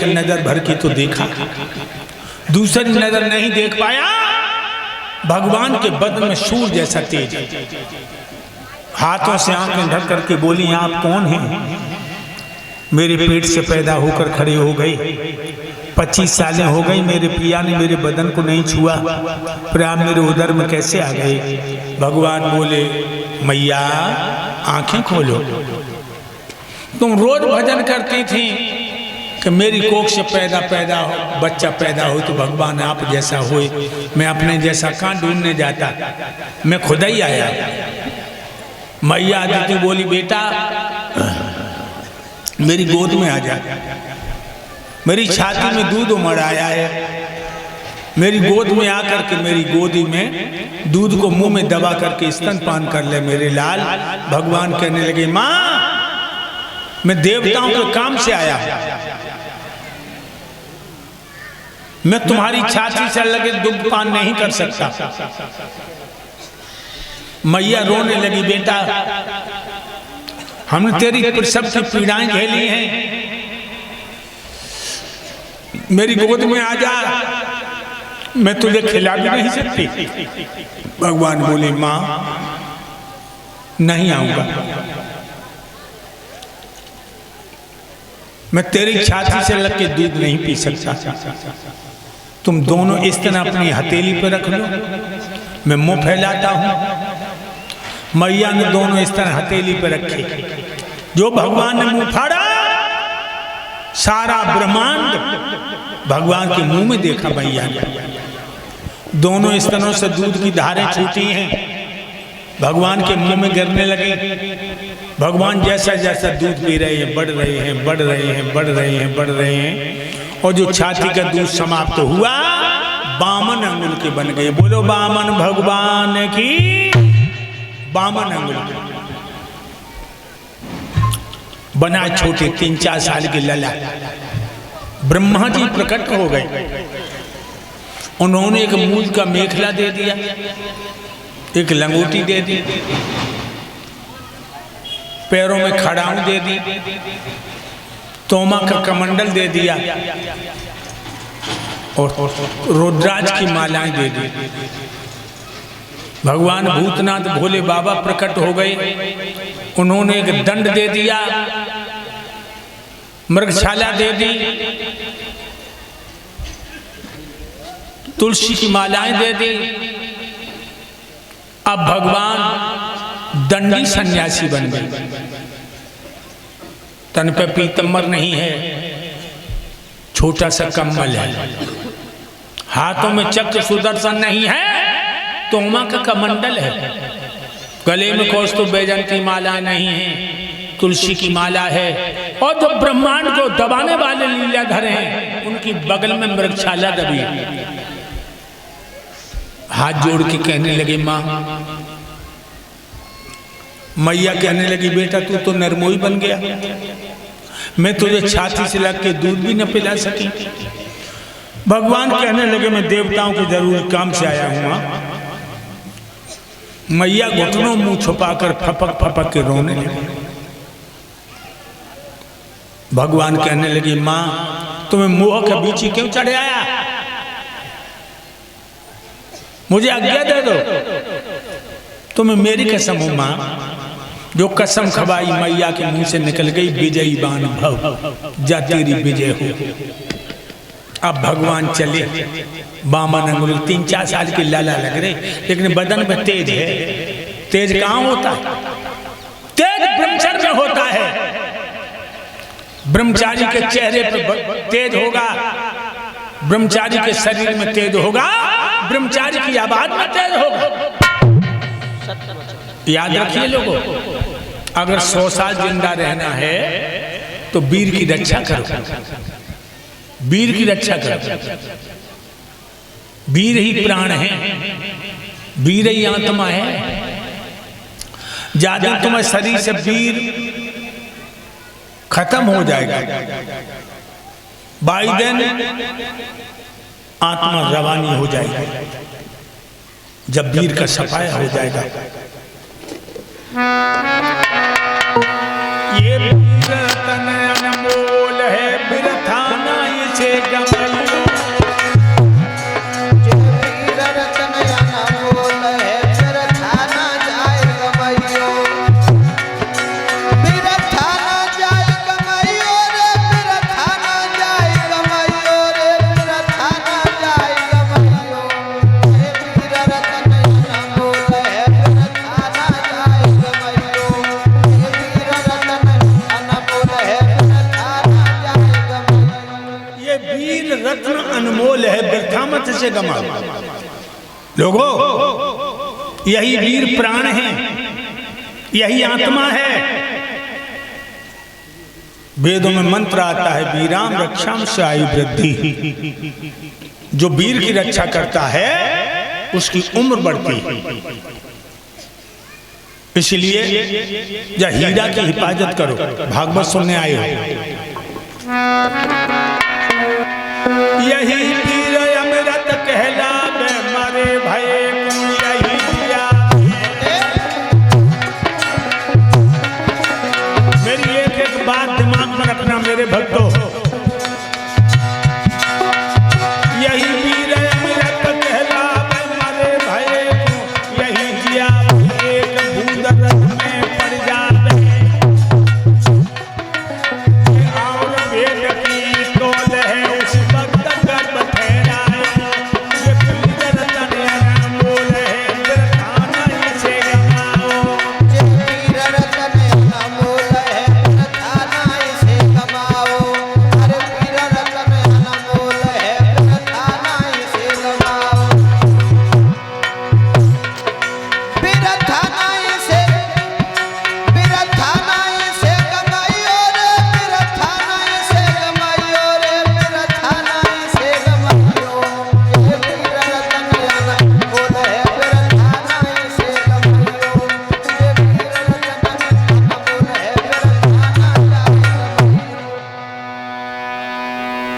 नजर भर के तो देखा, दूसरी नजर नहीं देख पाया। भगवान के बदन में सूर जैसा तेज, हाथों से आंखें ढक करके बोली, आप कौन हैं? मेरे पेट से पैदा होकर खड़े हो गई, 25 सालें हो गई, मेरे पिया ने मेरे बदन को नहीं छुआ, फिर आप मेरे उदर में कैसे आ गए? भगवान बोले, मैया आंखें खोलो, तुम रोज भजन करती थी कि मेरी कोख से पैदा हो, बच्चा पैदा हो तो भगवान आप जैसा हो, मैं अपने जैसा कहाँ ढूंढने जाता, मैं खुद ही आया। मैया आदित्य बोली, बेटा मेरी गोद में आ जा, मेरी छाती में दूध उमड़ आया है, मेरी गोद में आकर के मेरी गोदी में दूध को मुंह में दबा करके स्तनपान कर ले मेरे लाल। भगवान कहने लगे, माँ मैं देवताओं के काम से आया, मैं तुम्हारी छाती से लगे दुग्ध पान नहीं कर सकता। मैया रोने लगी, बेटा हमने तेरी प्रसव की पीड़ाएं झेली हैं, मेरी गोद में आ जा, मैं तुझे खिला भी नहीं सकती। भगवान बोले, मां नहीं आऊंगा, मैं तेरी छाती से लग के दूध नहीं पी सकता, तुम दोनों इस तरह अपनी हथेली पर रख लो, मैं मुंह फैलाता हूं। मैया ने दोनों इस तरह हथेली पर रखे, जो भगवान ने मुंह फाड़ा, सारा ब्रह्मांड भगवान के मुंह में देखा। मैया ने दोनों इस तरह से दूध की धारें छूटी हैं, भगवान के मुंह में गिरने लगे। भगवान जैसा जैसा दूध पी रहे हैं, बढ़ रहे हैं, बढ़ रहे हैं, बढ़ रहे हैं, बढ़ रहे हैं, और जो छाती का दूध समाप्त हुआ, 52 अंगुल के बन गए। बोलो बामन भगवान की, 52 अंगुल बना। छोटे 3-4 साल के लला ब्रह्मा जी प्रकट हो गए, उन्होंने एक मूल का मेखला दे दिया, एक लंगोटी दे दी, पैरों में खड़ाऊ दे दी, तोमा का कमंडल दे दिया, और रुद्राज की मालाएं दे दी। भगवान भूतनाथ भोले बाबा प्रकट हो गए, उन्होंने एक दंड दे दिया, मृगशाला दे दी, तुलसी की मालाएं दे दी। अब भगवान दंडी सन्यासी बन गए, तन पे पीतम्बर नहीं है, छोटा सा कम्बल है, हाथों में चक्र सुदर्शन नहीं है, तोमा का कमंडल है, गले में कौस्तुभ बैजंती माला नहीं है, तुलसी की माला है, और जो ब्रह्मांड को दबाने वाले लीलाधर हैं, उनकी बगल में मृगशाला दबी। हाथ जोड़ के कहने लगे, मां। मैया कहने लगी, बेटा तू तो नरमोई बन गया, मैं तुझे छाती से लग के दूध भी न पिला सकी। भगवान कहने लगे, मैं देवताओं के जरूर काम से आया हूं। मैया घुटनों मुंह छुपाकर फपक फपक के रोने लगी। भगवान कहने लगी, मां तुम्हें मोह के बीच क्यों चढ़े आया, मुझे आज्ञा दे दो। तुम्हें मेरी कसम हो मां, जो कसम खवाई मैया के मुंह से निकल गई, विजयी बान भव, जा तेरी विजय हो। अब भगवान चले, 52 अंगुल, 3-4 साल के लाला लग रहे, लेकिन बदन में तेज है। तेज कहां होता है? तेज ब्रह्मचर्य में होता है। ब्रह्मचारी के चेहरे पर तेज होगा, ब्रह्मचारी के शरीर में तेज होगा, ब्रह्मचारी की आवाज में तेज होगा। याद रखिए लोगों, अगर 100 साल जिंदा रहना है तो वीर की रक्षा करो, वीर की रक्षा करो। वीर ही प्राण है, वीर ही आत्मा है। ज्यादा तुम्हें शरीर से वीर खत्म हो जाएगा, बाई दिन आत्मा रवानी हो जाएगी, जब वीर का सफाया हो जाएगा। ये वीर तन अनमोल है, बिरथा ना से गमयो। अनमोल है, व्यर्था मत से गमा। लोगों, यही वीर प्राण है, यही आत्मा है। वेदों में मंत्र आता है, वीराम रक्षाम से आयु वृद्धि। जो वीर की रक्षा करता है उसकी उम्र बढ़ती है। इसलिए जब हीरा की हिफाजत करो, भागवत सुनने आए हो, यही वीर अमृत कहलावे, मरे भय को यही दिया। मेरी एक एक बात दिमाग में रखना मेरे भक्तों, यही वीर अमृत कहलावे, मरे भय को यही दिया। एक बूंद रस में पड़ जावे, और वेद की तोल है उस वक्त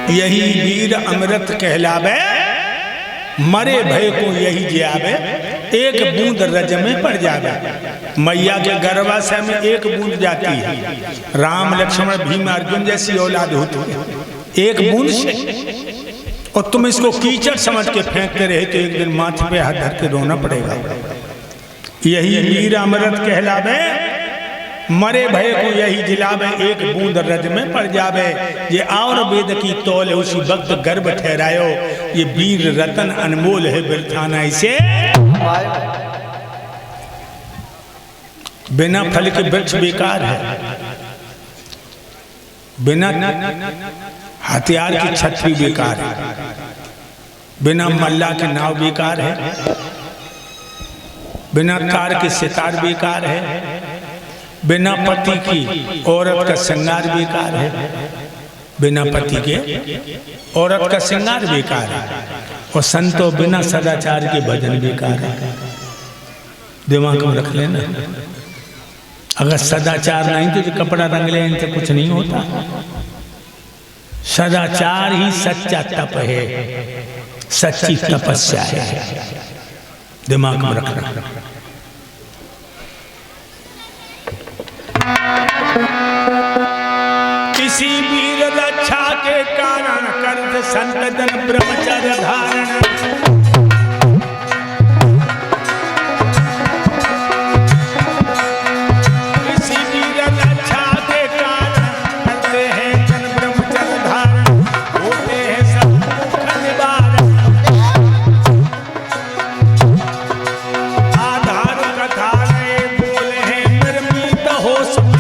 यही वीर अमृत कहलावे, मरे भय को यही जियावे। एक बूंद रज में पड़ जावे। मैया के गर्भाशय में एक बूंद जाती है, राम लक्ष्मण भीम अर्जुन जैसी औलाद होती है एक बूंद से। और तुम इसको कीचड़ समझ के फेंकते रहे तो एक दिन माथे पे हाथ धर के रोना पड़ेगा। यही वीर अमृत कहलावे, मरे भय को यही जिलावे। एक बूंद रज में पड़ जावे, ये और वेद की तौल उसी वक्त गर्भ ठहरायो। ये वीर रतन अनमोल है, व्यर्थाना इसे। बिना फल के वृक्ष बेकार है, बिना हथियार की छतरी बेकार है, बिना मल्ला के नाव बेकार है, बिना कार के सितार बेकार है, बिना पति की औरत का श्रृंगार बेकार है, बिना पति के औरत का श्रृंगार बेकार है। और संतो बिना सदाचार के भजन बेकार है। दिमाग में रख लेना, अगर सदाचार नहीं तो जो कपड़ा रंग ले इनसे कुछ नहीं होता। सदाचार ही सच्चा तप है, सच्ची तपस्या है। दिमाग में रखना। किसी वीर रक्षा के कारण करत संत जन ब्रह्मचर्य धारण। किसी वीर रक्षा के कारण करते हैं जन ब्रह्मचर्य धारण, होते हैं सब दुख निवारण। आधार कथा में बोले हैं निर्मित हो सुने।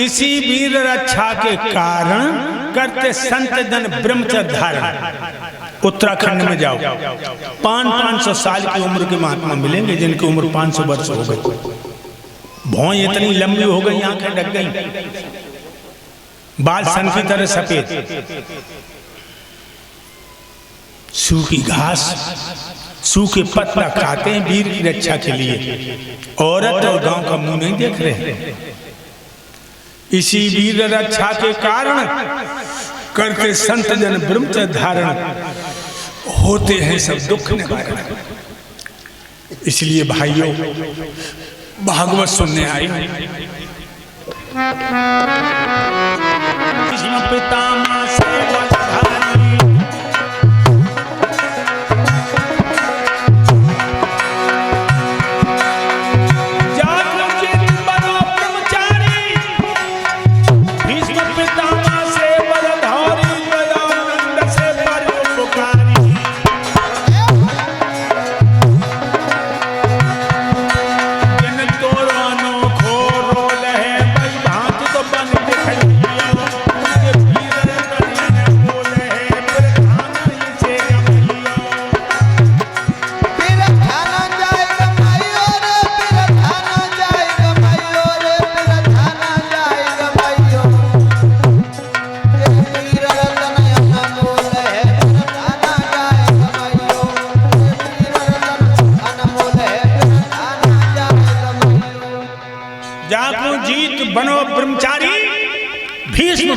इसी वीर रक्षा के कारण करते संत जन ब्रह्मचर्य धारण। उत्तराखंड में जाओ, 500-500 साल की उम्र के महात्मा मिलेंगे जिनकी उम्र 500 वर्ष हो गई। भौं इतनी लंबी हो गई, आंखें ढक गई, बाल सन की तरह सफेद, सूखी घास, सूखे पत्ता खाते हैं वीर की रक्षा के लिए। औरत और गांव का मुंह नहीं देख रहे। इसी वीर रक्षा के कारण करते संत जन ब्रह्मचर्य धारण, होते हैं सब दुख निवारण। इसलिए भाइयों, भागवत सुनने आए, पितामह से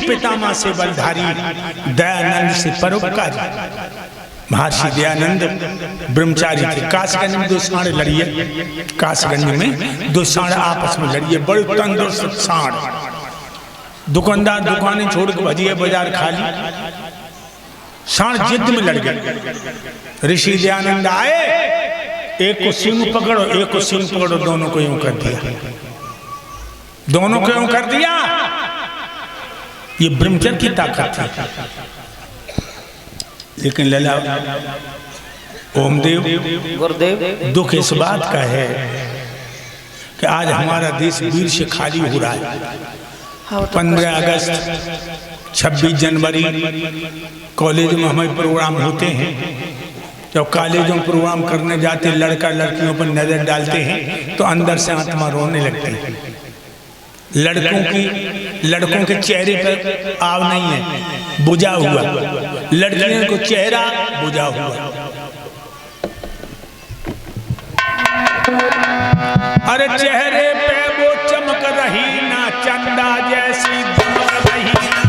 पितामह से बलधारी, दयानंद से परोपकारी। महर्षि दयानंद ब्रह्मचारी थे। कासगंज में 2 साढ़ लड़िए, कासगंज में 2 साढ़ आपस में लड़िए, बड़े तंदुरुस्त साढ़। दुकानदार दुकानें छोड़ के भजिए बाजार खाली, साढ़ जिद में लड़ गए। ऋषि दयानंद आए, एक को सींग पकड़ो, एक को सींग पकड़ो, दोनों को यूं कर दिया, दोनों को यूं कर दिया। ये ब्रह्मचर्य की ताकत थी। लेकिन लला ओमदेव गुरुदेव, दुख इस बात का है कि आज हमारा देश वीर से खाली हो रहा है। 15 अगस्त 26 जनवरी कॉलेज में हमें प्रोग्राम होते हैं। जब कॉलेजों में प्रोग्राम करने जाते, लड़का लड़कियों पर नजर डालते हैं तो अंदर से आत्मा रोने लगती है। लड़कों के चेहरे पर आव नहीं है, बुझा हुआ। लड़कियों को चेहरा बुझा हुआ। अरे चेहरे पे वो चमक रही ना, चंदा जैसी चमक रही ना।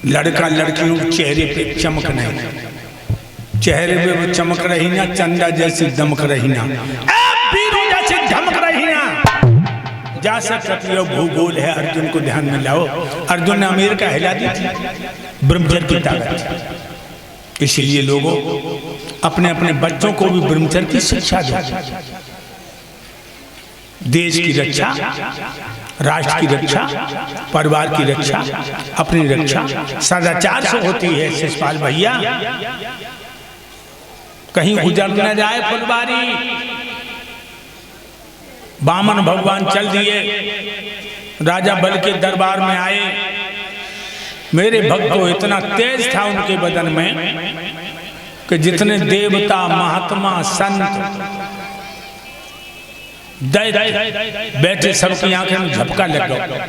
लड़का लड़कियों के चेहरे पे चमक नहीं, चेहरे पे वो चमक रही ना, चंदा जैसी दमक रही ना, वीरों जैसी धमक रही ना। जा सकते भूगोल है, अर्जुन को ध्यान में लाओ। अर्जुन ने अमेरिका हिला दी थी ब्रह्मचर्य की ताकत। इसलिए लोगों, अपने अपने बच्चों को भी ब्रह्मचर्य की शिक्षा दो। देश की रक्षा, राष्ट्र की रक्षा, परिवार की रक्षा, अपनी रक्षा सदाचार से होती है। शिषपाल भैया, कहीं उजड़ न जाए फुलबारी। वामन भगवान चल दिए, राजा बल के दरबार में आए। मेरे भक्त को इतना तेज था उनके बदन में कि जितने देवता, महात्मा, संत बैठे सबकी आंखें में झपका लग गया,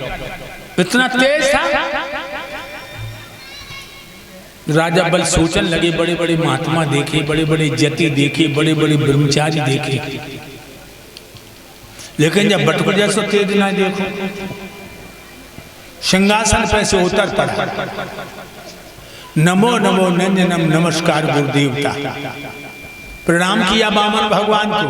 इतना तेज था। राजा बल सोचने लगे, बड़े बड़े महात्मा देखे, बड़े बड़े जति देखे, बड़े बड़े ब्रह्मचारी देखे, लेकिन जब बटुक जैसा तेज ना देखो, सिंहासन पर से उतर पड़ा। नमो नमो नंजनम, नमस्कार गुरुदेवता। प्रणाम किया वामन भगवान को।